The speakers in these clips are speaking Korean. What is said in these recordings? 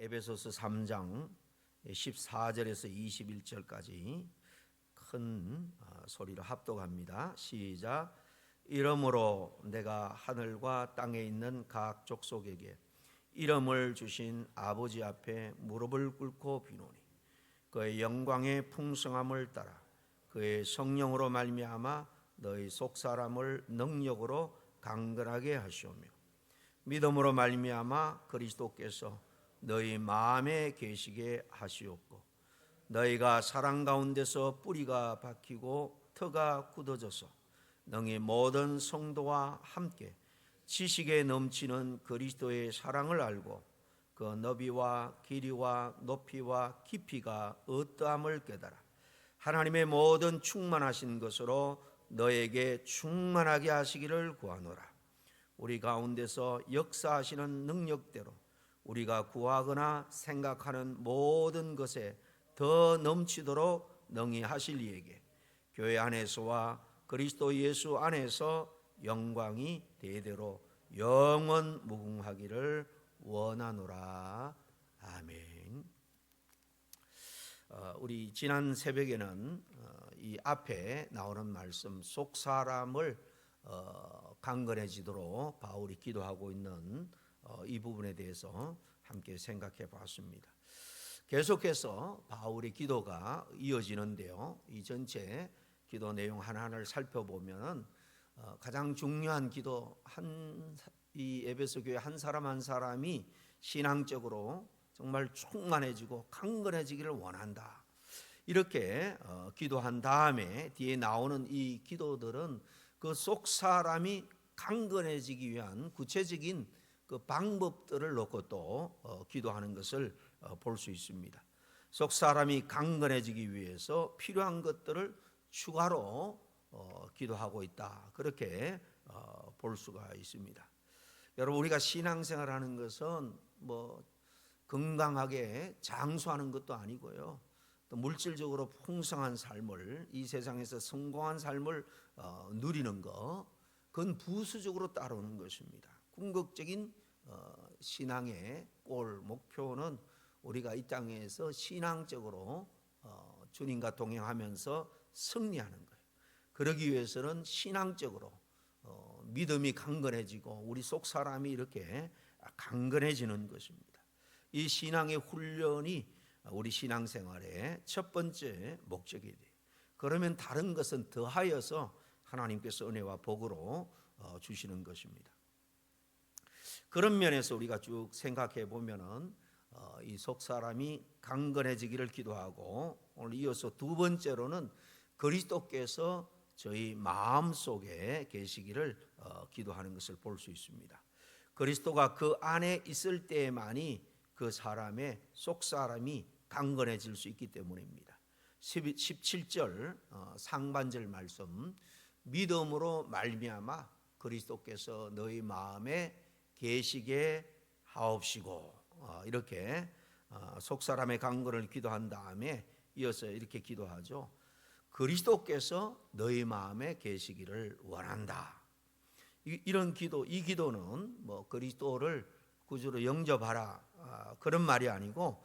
에베소서 3장 14절에서 21절까지 큰 소리로 합독합니다. 시작. 이러므로 내가 하늘과 땅에 있는 각 족속에게 이름을 주신 아버지 앞에 무릎을 꿇고 비노니 그의 영광의 풍성함을 따라 그의 성령으로 말미암아 너희 속사람을 능력으로 강건하게 하시오며 믿음으로 말미암아 그리스도께서 너희 마음에 계시게 하시옵고 너희가 사랑 가운데서 뿌리가 박히고 터가 굳어져서 능히 모든 성도와 함께 지식에 넘치는 그리스도의 사랑을 알고 그 너비와 길이와 높이와 깊이가 어떠함을 깨달아 하나님의 모든 충만하신 것으로 너에게 충만하게 하시기를 구하노라. 우리 가운데서 역사하시는 능력대로 우리가 구하거나 생각하는 모든 것에 더 넘치도록 능히 하실 이에게 교회 안에서와 그리스도 예수 안에서 영광이 대대로 영원 무궁하기를 원하노라. 아멘. 우리 지난 새벽에는 이 앞에 나오는 말씀 속 사람을 강건해지도록 바울이 기도하고 있는 이 부분에 대해서 함께 생각해 봤습니다. 계속해서 바울의 기도가 이어지는데요. 이 전체 기도 내용 하나하나를 살펴보면 가장 중요한 기도 이 에베소 교회 한 사람 한 사람이 신앙적으로 정말 충만해지고 강건해지기를 원한다. 이렇게 기도한 다음에 뒤에 나오는 이 기도들은 그 속 사람이 강건해지기 위한 구체적인 그 방법들을 놓고 또 기도하는 것을 볼 수 있습니다. 속 사람이 강건해지기 위해서 필요한 것들을 추가로 기도하고 있다. 그렇게 볼 수가 있습니다. 여러분, 우리가 신앙생활하는 것은 뭐 건강하게 장수하는 것도 아니고요. 또 물질적으로 풍성한 삶을 이 세상에서 성공한 삶을 누리는 것, 그건 부수적으로 따르는 것입니다. 궁극적인 신앙의 골 목표는 우리가 이 땅에서 신앙적으로 주님과 동행하면서 승리하는 거예요. 그러기 위해서는 신앙적으로 믿음이 강건해지고 우리 속 사람이 이렇게 강건해지는 것입니다. 이 신앙의 훈련이 우리 신앙생활의 첫 번째 목적이 돼요. 그러면 다른 것은 더하여서 하나님께서 은혜와 복으로 주시는 것입니다. 그런 면에서 우리가 쭉 생각해 보면은 이 속 사람이 강건해지기를 기도하고 오늘 이어서 두 번째로는 그리스도께서 저희 마음 속에 계시기를 기도하는 것을 볼 수 있습니다. 그리스도가 그 안에 있을 때만이 그 사람의 속 사람이 강건해질 수 있기 때문입니다. 17절 상반절 말씀 믿음으로 말미암아 그리스도께서 너희 마음에 계시게 하옵시고 이렇게 속 사람의 강건을 기도한 다음에 이어서 이렇게 기도하죠. 그리스도께서 너희 마음에 계시기를 원한다. 이런 기도, 이 기도는 뭐 그리스도를 구주로 영접하라 그런 말이 아니고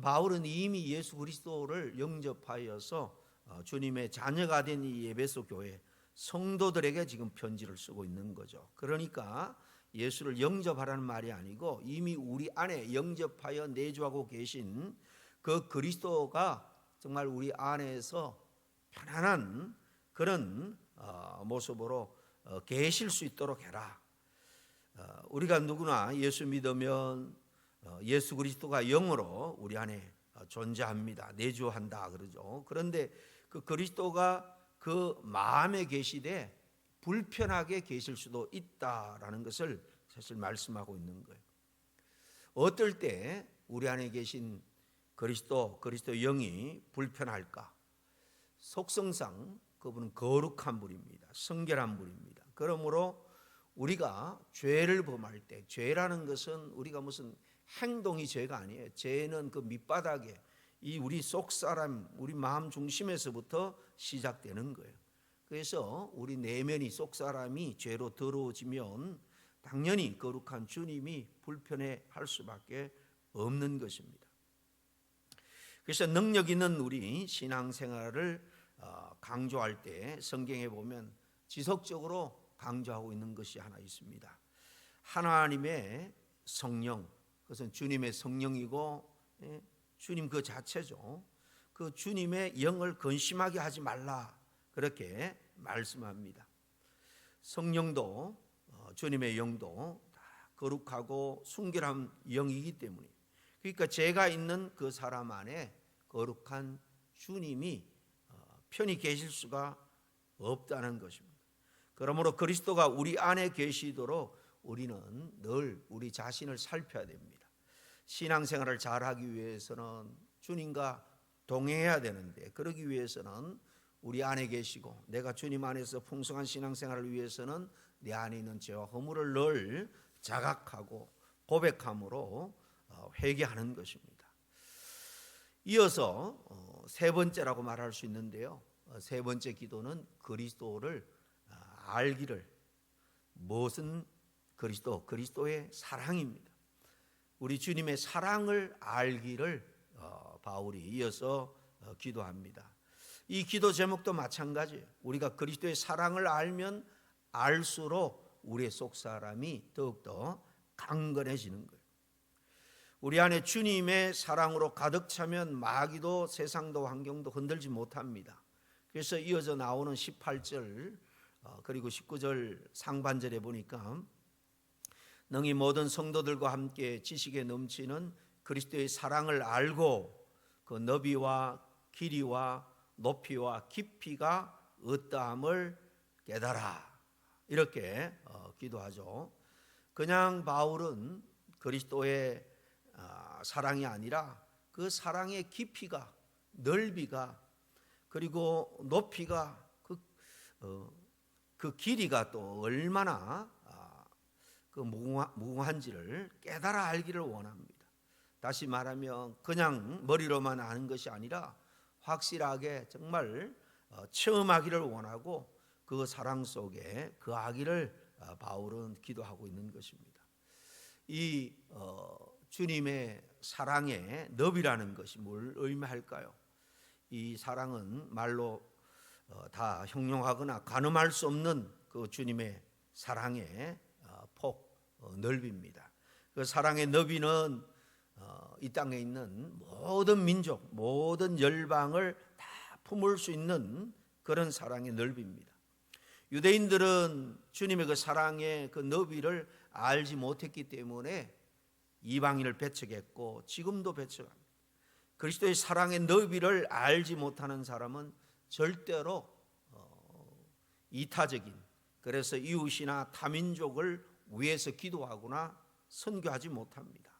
바울은 이미 예수 그리스도를 영접하여서 주님의 자녀가 된 이 에베소 교회 성도들에게 지금 편지를 쓰고 있는 거죠. 그러니까 예수를 영접하라는 말이 아니고 이미 우리 안에 영접하여 내주하고 계신 그 그리스도가 정말 우리 안에서 편안한 그런 모습으로 계실 수 있도록 해라. 우리가 누구나 예수 믿으면 예수 그리스도가 영으로 우리 안에 존재합니다. 내주한다 그러죠. 그런데 그 그리스도가 그 마음에 계시되 불편하게 계실 수도 있다라는 것을 사실 말씀하고 있는 거예요. 어떨 때 우리 안에 계신 그리스도 영이 불편할까? 속성상 그분은 거룩한 분입니다. 성결한 분입니다. 그러므로 우리가 죄를 범할 때, 죄라는 것은 우리가 무슨 행동이 죄가 아니에요. 죄는 그 밑바닥에 이 우리 속 사람, 우리 마음 중심에서부터 시작되는 거예요. 그래서 우리 내면이 속 사람이 죄로 더러워지면 당연히 거룩한 주님이 불편해 할 수밖에 없는 것입니다. 그래서 능력 있는 우리 신앙생활을 강조할 때 성경에 보면 지속적으로 강조하고 있는 것이 하나 있습니다. 하나님의 성령, 그것은 주님의 성령이고 주님 그 자체죠. 그 주님의 영을 근심하게 하지 말라, 그렇게 말씀합니다. 성령도 주님의 영도 다 거룩하고 순결한 영이기 때문에, 그러니까 제가 있는 그 사람 안에 거룩한 주님이 편히 계실 수가 없다는 것입니다. 그러므로 그리스도가 우리 안에 계시도록 우리는 늘 우리 자신을 살펴야 됩니다. 신앙생활을 잘하기 위해서는 주님과 동행해야 되는데, 그러기 위해서는 우리 안에 계시고 내가 주님 안에서 풍성한 신앙생활을 위해서는 내 안에 있는 죄와 허물을 늘 자각하고 고백함으로 회개하는 것입니다. 이어서 세 번째라고 말할 수 있는데요, 세 번째 기도는 그리스도를 알기를. 무엇은 그리스도? 그리스도의 사랑입니다. 우리 주님의 사랑을 알기를 바울이 이어서 기도합니다. 이 기도 제목도 마찬가지예요. 우리가 그리스도의 사랑을 알면 알수록 우리의 속사람이 더욱더 강건해지는 거예요. 우리 안에 주님의 사랑으로 가득 차면 마귀도 세상도 환경도 흔들지 못합니다. 그래서 이어져 나오는 18절 그리고 19절 상반절에 보니까 능히 모든 성도들과 함께 지식에 넘치는 그리스도의 사랑을 알고 그 너비와 길이와 높이와 깊이가 어떠함을 깨달아, 이렇게 기도하죠. 그냥 바울은 그리스도의 사랑이 아니라 그 사랑의 깊이가, 넓이가, 그리고 높이가, 그 길이가 또 얼마나 그 무궁한지를 깨달아 알기를 원합니다. 다시 말하면 그냥 머리로만 아는 것이 아니라 확실하게 정말 체험하기를 원하고 그 사랑 속에 거하기를 바울은 기도하고 있는 것입니다. 이 주님의 사랑의 너비라는 것이 뭘 의미할까요? 이 사랑은 말로 다 형용하거나 가늠할 수 없는 그 주님의 사랑의 폭, 넓이입니다. 그 사랑의 너비는 이 땅에 있는 모든 민족, 모든 열방을 다 품을 수 있는 그런 사랑의 넓이입니다. 유대인들은 주님의 그 사랑의 그 너비를 알지 못했기 때문에 이방인을 배척했고 지금도 배척합니다. 그리스도의 사랑의 너비를 알지 못하는 사람은 절대로 이타적인, 그래서 이웃이나 타민족을 위해서 기도하거나 선교하지 못합니다.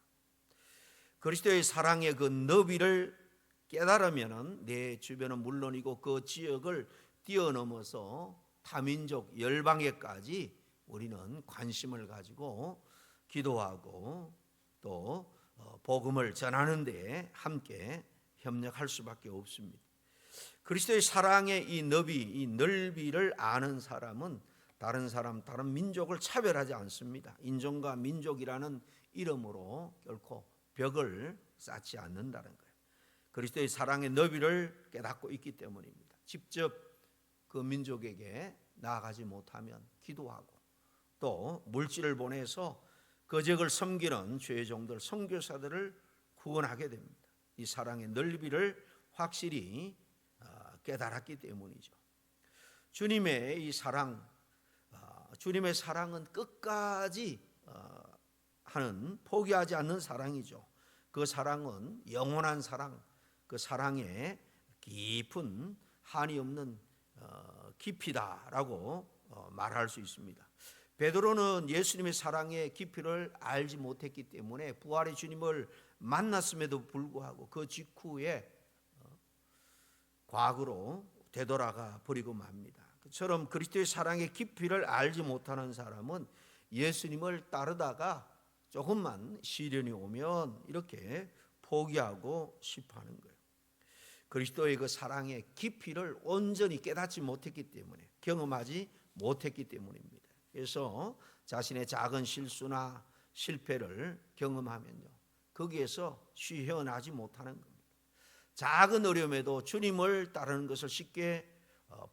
그리스도의 사랑의 그 너비를 깨달으면 내 주변은 물론이고 그 지역을 뛰어넘어서 타민족 열방에까지 우리는 관심을 가지고 기도하고 또 복음을 전하는 데 함께 협력할 수밖에 없습니다. 그리스도의 사랑의 이 너비, 이 넓이를 아는 사람은 다른 사람, 다른 민족을 차별하지 않습니다. 인종과 민족이라는 이름으로 결코 벽을 쌓지 않는다는 거예요. 그리스도의 사랑의 너비를 깨닫고 있기 때문입니다. 직접 그 민족에게 나아가지 못하면 기도하고 또 물질을 보내서 그 지역을 섬기는 죄의 종들, 선교사들을 구원하게 됩니다. 이 사랑의 넓이를 확실히 깨달았기 때문이죠. 주님의 이 사랑, 주님의 사랑은 끝까지 하는, 포기하지 않는 사랑이죠. 그 사랑은 영원한 사랑, 그 사랑의 깊은 한이 없는 깊이다라고 말할 수 있습니다. 베드로는 예수님의 사랑의 깊이를 알지 못했기 때문에 부활의 주님을 만났음에도 불구하고 그 직후에 과거로 되돌아가 버리고 맙니다. 그처럼 그리스도의 사랑의 깊이를 알지 못하는 사람은 예수님을 따르다가 조금만 시련이 오면 이렇게 포기하고 싶어 하는 거예요. 그리스도의 그 사랑의 깊이를 온전히 깨닫지 못했기 때문에, 경험하지 못했기 때문입니다. 그래서 자신의 작은 실수나 실패를 경험하면요, 거기에서 쉬어나지 못하는 겁니다. 작은 어려움에도 주님을 따르는 것을 쉽게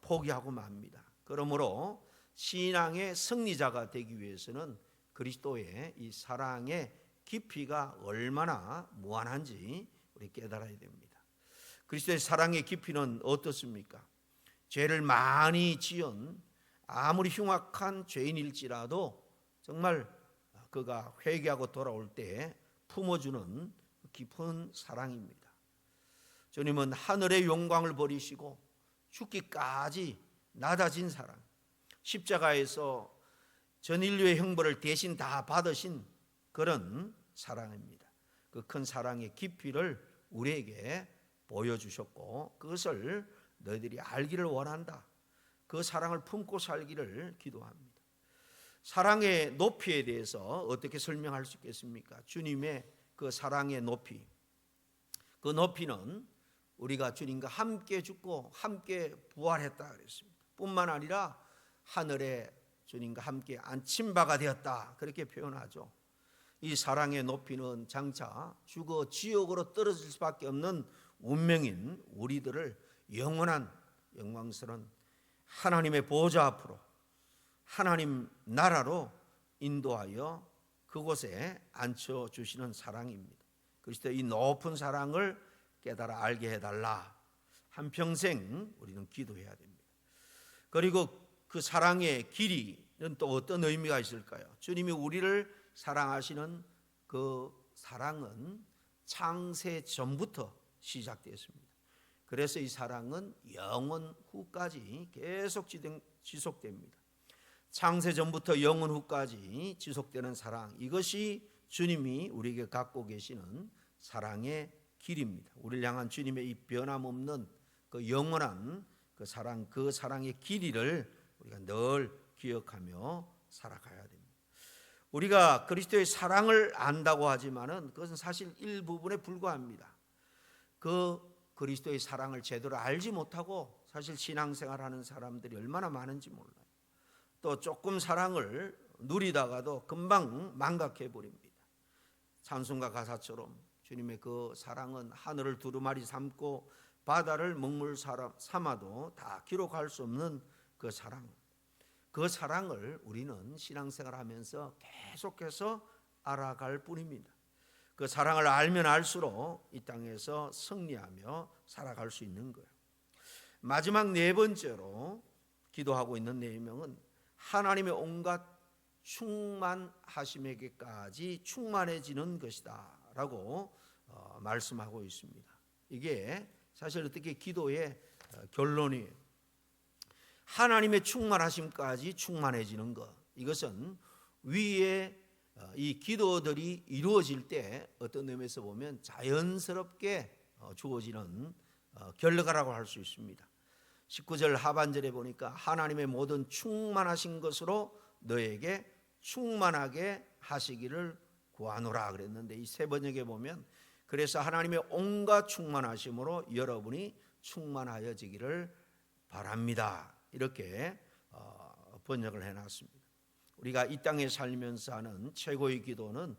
포기하고 맙니다. 그러므로 신앙의 승리자가 되기 위해서는 그리스도의 이 사랑의 깊이가 얼마나 무한한지 우리 깨달아야 됩니다. 그리스도의 사랑의 깊이는 어떻습니까? 죄를 많이 지은 아무리 흉악한 죄인일지라도 정말 그가 회개하고 돌아올 때 품어주는 깊은 사랑입니다. 주님은 하늘의 영광을 버리시고 죽기까지 낮아진 사랑, 십자가에서 전 인류의 형벌을 대신 다 받으신 그런 사랑입니다. 그 큰 사랑의 깊이를 우리에게 보여주셨고 그것을 너희들이 알기를 원한다. 그 사랑을 품고 살기를 기도합니다. 사랑의 높이에 대해서 어떻게 설명할 수 있겠습니까? 주님의 그 사랑의 높이, 그 높이는 우리가 주님과 함께 죽고 함께 부활했다 그랬습니다. 뿐만 아니라 하늘에 주님과 함께 안침바가 되었다 그렇게 표현하죠. 이 사랑의 높이는 장차 죽어 지옥으로 떨어질 수밖에 없는 운명인 우리들을 영원한 영광스러운 하나님의 보좌 앞으로 하나님 나라로 인도하여 그곳에 앉혀주시는 사랑입니다. 그리스도의 이 높은 사랑을 깨달아 알게 해달라. 한평생 우리는 기도해야 됩니다. 그리고 그 사랑의 길이는 또 어떤 의미가 있을까요? 주님이 우리를 사랑하시는 그 사랑은 창세 전부터 시작되었습니다. 그래서 이 사랑은 영원 후까지 계속 지속됩니다. 창세 전부터 영원 후까지 지속되는 사랑, 이것이 주님이 우리에게 갖고 계시는 사랑의 길입니다. 우리를 향한 주님의 이 변함없는 그 영원한 그 사랑의 길이를 우리가 늘 기억하며 살아가야 됩니다. 우리가 그리스도의 사랑을 안다고 하지만은 그것은 사실 일부분에 불과합니다. 그 그리스도의 사랑을 제대로 알지 못하고 사실 신앙생활하는 사람들이 얼마나 많은지 몰라요. 또 조금 사랑을 누리다가도 금방 망각해 버립니다. 찬송가 가사처럼 주님의 그 사랑은 하늘을 두루마리 삼고 바다를 먹물 삼아도 다 기록할 수 없는 그 사랑, 그 사랑을 우리는 신앙생활하면서 계속해서 알아갈 뿐입니다. 그 사랑을 알면 알수록 이 땅에서 승리하며 살아갈 수 있는 거예요. 마지막 네 번째로 기도하고 있는 내용은 하나님의 온갖 충만하심에게까지 충만해지는 것이다 라고 말씀하고 있습니다. 이게 사실 어떻게 기도의 결론이에요. 하나님의 충만하심까지 충만해지는 것, 이것은 위에 이 기도들이 이루어질 때 어떤 의미에서 보면 자연스럽게 주어지는 결과라고 할 수 있습니다. 19절 하반절에 보니까 하나님의 모든 충만하신 것으로 너에게 충만하게 하시기를 구하노라 그랬는데, 이 세 번역에 보면 그래서 하나님의 온갖 충만하심으로 여러분이 충만하여지기를 바랍니다, 이렇게 번역을 해놨습니다. 우리가 이 땅에 살면서 하는 최고의 기도는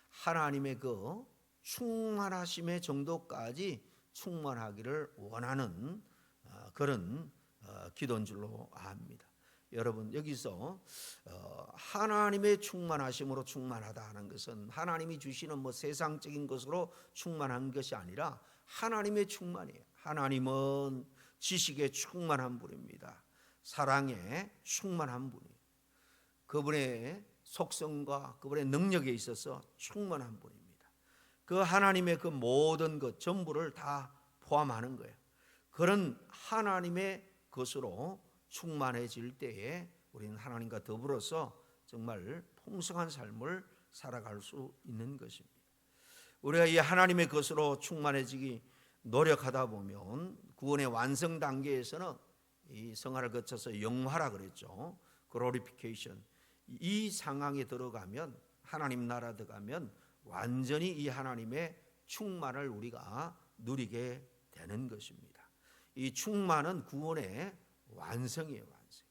하나님의 그 충만하심의 정도까지 충만하기를 원하는 그런 기도인 줄로 압니다. 여러분, 여기서 하나님의 충만하심으로 충만하다 하는 것은 하나님이 주시는 뭐 세상적인 것으로 충만한 것이 아니라 하나님의 충만이에요. 하나님은 지식에 충만한 분입니다. 사랑에 충만한 분이에요. 그분의 속성과 그분의 능력에 있어서 충만한 분입니다. 그 하나님의 그 모든 것 전부를 다 포함하는 거예요. 그런 하나님의 것으로 충만해질 때에 우리는 하나님과 더불어서 정말 풍성한 삶을 살아갈 수 있는 것입니다. 우리가 이 하나님의 것으로 충만해지기 노력하다 보면 구원의 완성 단계에서는 이 성화를 거쳐서 영화라 그랬죠. 글로리피케이션. 이 상황에 들어가면, 하나님 나라 들어가면 완전히 이 하나님의 충만을 우리가 누리게 되는 것입니다. 이 충만은 구원의 완성이에요, 완성.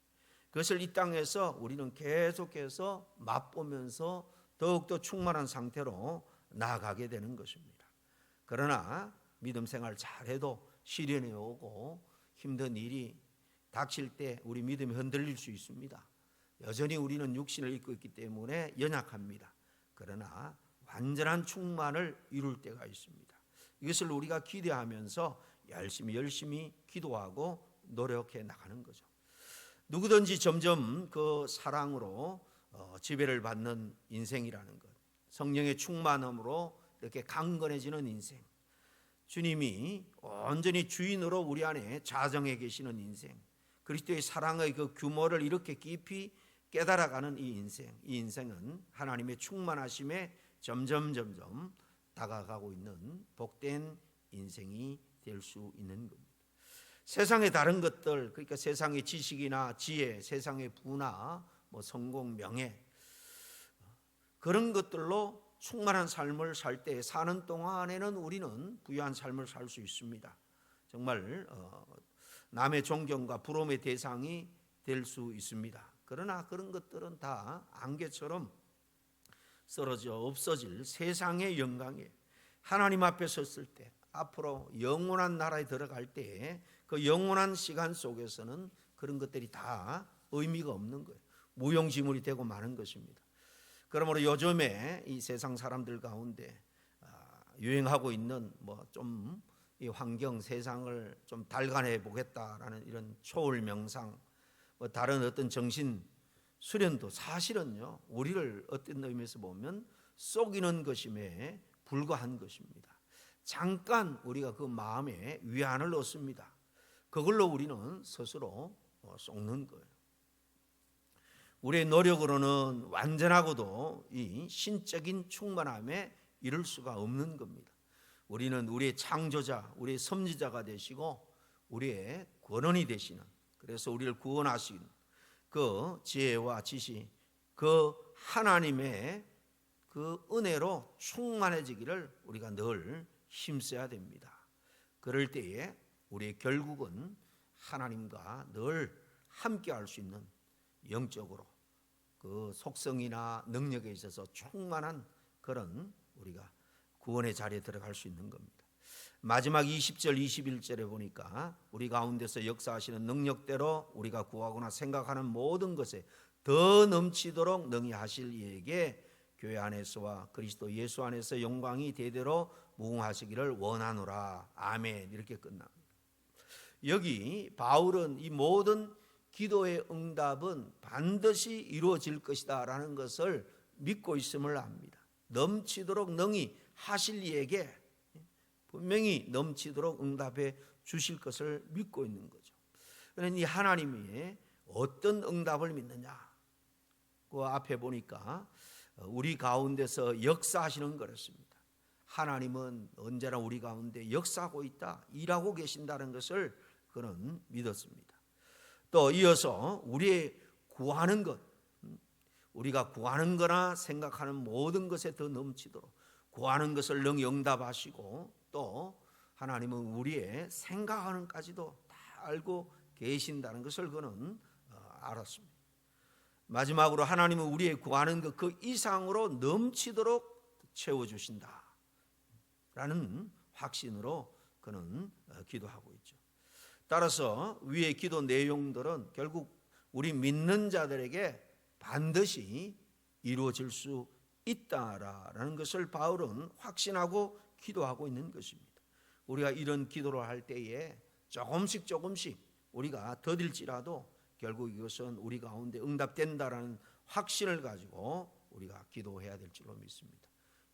그것을 이 땅에서 우리는 계속해서 맛보면서 더욱더 충만한 상태로 나아가게 되는 것입니다. 그러나 믿음 생활 잘해도 시련이 오고 힘든 일이 닥칠 때 우리 믿음이 흔들릴 수 있습니다. 여전히 우리는 육신을 입고 있기 때문에 연약합니다. 그러나 완전한 충만을 이룰 때가 있습니다. 이것을 우리가 기대하면서 열심히 기도하고 노력해 나가는 거죠. 누구든지 점점 그 사랑으로 지배를 받는 인생이라는 것, 성령의 충만함으로 이렇게 강건해지는 인생, 주님이 온전히 주인으로 우리 안에 자정해 계시는 인생, 그리스도의 사랑의 그 규모를 이렇게 깊이 깨달아가는 이 인생은 하나님의 충만하심에 점점 다가가고 있는 복된 인생이 될 수 있는 겁니다. 세상의 다른 것들, 그러니까 세상의 지식이나 지혜, 세상의 부나 성공, 명예, 그런 것들로 충만한 삶을 살 때 사는 동안에는 우리는 부유한 삶을 살 수 있습니다. 정말 남의 존경과 부러움의 대상이 될 수 있습니다. 그러나 그런 것들은 다 안개처럼 쓰러져 없어질 세상의 영광이에요. 하나님 앞에 섰을 때, 앞으로 영원한 나라에 들어갈 때 그 영원한 시간 속에서는 그런 것들이 다 의미가 없는 거예요. 무용지물이 되고 마는 것입니다. 그러므로 요즘에 이 세상 사람들 가운데 유행하고 있는 좀 이 환경, 세상을 좀 달관해 보겠다라는 이런 초월 명상, 다른 어떤 정신 수련도 사실은요, 우리를 어떤 의미에서 보면 속이는 것임에 불과한 것입니다. 잠깐 우리가 그 마음에 위안을 얻습니다. 그걸로 우리는 스스로 속는 거예요. 우리의 노력으로는 완전하고도 이 신적인 충만함에 이를 수가 없는 겁니다. 우리는 우리의 창조자, 우리의 섭리자가 되시고 우리의 권원이 되시는, 그래서 우리를 구원하신 그 지혜와 지식, 그 하나님의 그 은혜로 충만해지기를 우리가 늘 힘써야 됩니다. 그럴 때에 우리의 결국은 하나님과 늘 함께 할 수 있는, 영적으로 그 속성이나 능력에 있어서 충만한 그런 우리가 구원의 자리에 들어갈 수 있는 겁니다. 마지막 20절 21절에 보니까 우리 가운데서 역사하시는 능력대로 우리가 구하거나 생각하는 모든 것에 더 넘치도록 능히 하실 이에게 교회 안에서와 그리스도 예수 안에서 영광이 대대로 무궁하시기를 원하노라. 아멘. 이렇게 끝납니다. 여기 바울은 이 모든 기도의 응답은 반드시 이루어질 것이다 라는 것을 믿고 있음을 압니다. 넘치도록 능히 하실 이에게 분명히 넘치도록 응답해 주실 것을 믿고 있는 거죠. 그런데 이 하나님이 어떤 응답을 믿느냐, 그 앞에 보니까 우리 가운데서 역사하시는 거였습니다. 하나님은 언제나 우리 가운데 역사하고 있다, 일하고 계신다는 것을 그는 믿었습니다. 또 이어서 우리의 구하는 것, 우리가 구하는 거나 생각하는 모든 것에 더 넘치도록 구하는 것을 능히 응답하시고, 또 하나님은 우리의 생각하는 까지도 다 알고 계신다는 것을 그는 알았습니다. 마지막으로 하나님은 우리의 구하는 것 그 이상으로 넘치도록 채워주신다 라는 확신으로 그는 기도하고 있죠. 따라서 위의 기도 내용들은 결국 우리 믿는 자들에게 반드시 이루어질 수 있다라는 것을 바울은 확신하고 기도하고 있는 것입니다. 우리가 이런 기도를 할 때에 조금씩 우리가 더딜지라도 결국 이것은 우리 가운데 응답된다라는 확신을 가지고 우리가 기도해야 될 줄로 믿습니다.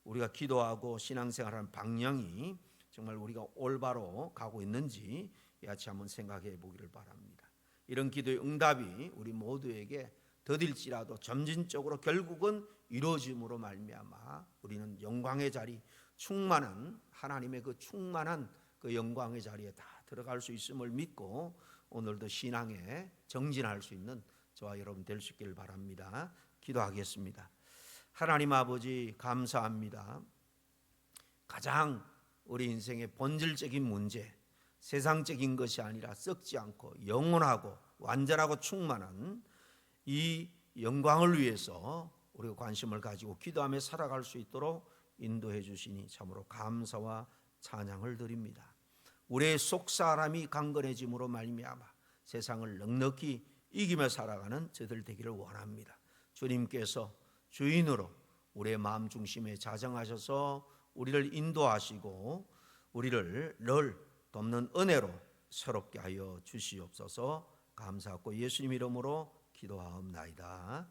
우리가 기도하고 신앙생활하는 방향이 정말 우리가 올바로 가고 있는지 같이 한번 생각해 보기를 바랍니다. 이런 기도의 응답이 우리 모두에게 더딜지라도 점진적으로 결국은 이루어짐으로 말미암아 우리는 영광의 자리, 충만한 하나님의 그 충만한 그 영광의 자리에 다 들어갈 수 있음을 믿고 오늘도 신앙에 정진할 수 있는 저와 여러분 될 수 있기를 바랍니다. 기도하겠습니다. 하나님 아버지 감사합니다. 가장 우리 인생의 본질적인 문제, 세상적인 것이 아니라 썩지 않고 영원하고 완전하고 충만한 이 영광을 위해서 우리가 관심을 가지고 기도하며 살아갈 수 있도록 인도해 주시니 참으로 감사와 찬양을 드립니다. 우리의 속 사람이 강건해짐으로 말미암아 세상을 넉넉히 이기며 살아가는 저들 되기를 원합니다. 주님께서 주인으로 우리의 마음 중심에 자정하셔서 우리를 인도하시고 우리를 늘 돕는 은혜로 새롭게 하여 주시옵소서. 감사하고 예수님 이름으로 기도하옵나이다.